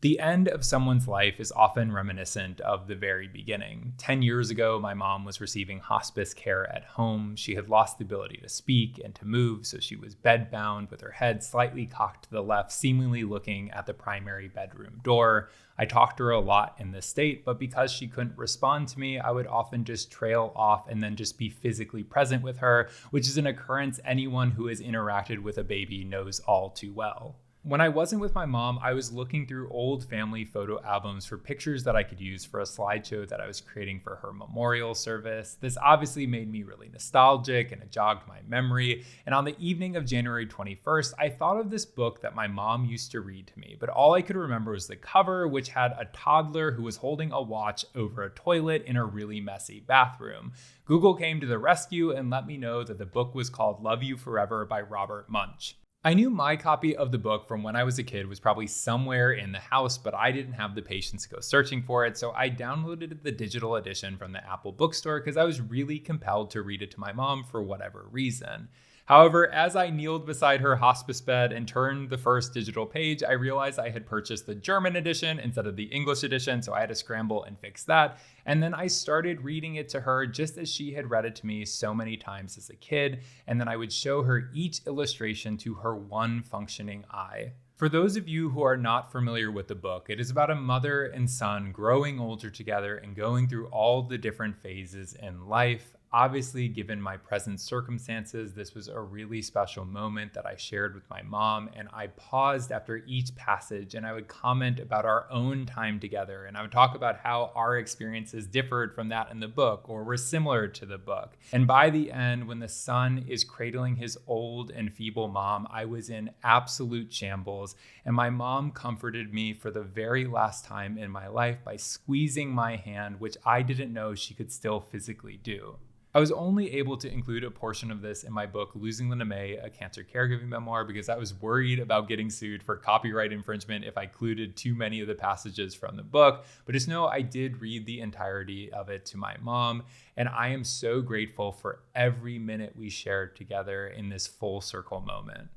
The end of someone's life is often reminiscent of the very beginning. 10 years ago, my mom was receiving hospice care at home. She had lost the ability to speak and to move, so she was bedbound with her head slightly cocked to the left, seemingly looking at the primary bedroom door. I talked to her a lot in this state, but because she couldn't respond to me, I would often just trail off and then just be physically present with her, which is an occurrence anyone who has interacted with a baby knows all too well. When I wasn't with my mom, I was looking through old family photo albums for pictures that I could use for a slideshow that I was creating for her memorial service. This obviously made me really nostalgic and it jogged my memory. And on the evening of January 21st, I thought of this book that my mom used to read to me, but all I could remember was the cover, which had a toddler who was holding a watch over a toilet in a really messy bathroom. Google came to the rescue and let me know that the book was called Love You Forever by Robert Munsch. I knew my copy of the book from when I was a kid was probably somewhere in the house, but I didn't have the patience to go searching for it, so I downloaded the digital edition from the Apple bookstore because I was really compelled to read it to my mom for whatever reason. However, as I kneeled beside her hospice bed and turned the first digital page, I realized I had purchased the German edition instead of the English edition, so I had to scramble and fix that. And then I started reading it to her just as she had read it to me so many times as a kid, and then I would show her each illustration to her one functioning eye. For those of you who are not familiar with the book, it is about a mother and son growing older together and going through all the different phases in life. Obviously, given my present circumstances, this was a really special moment that I shared with my mom, and I paused after each passage and I would comment about our own time together, and I would talk about how our experiences differed from that in the book or were similar to the book. And by the end, when the son is cradling his old and feeble mom, I was in absolute shambles, and my mom comforted me for the very last time in my life by squeezing my hand, which I didn't know she could still physically do. I was only able to include a portion of this in my book, Losing Linda May, a Cancer Caregiving Memoir, because I was worried about getting sued for copyright infringement if I included too many of the passages from the book. But just know I did read the entirety of it to my mom, and I am so grateful for every minute we shared together in this full circle moment.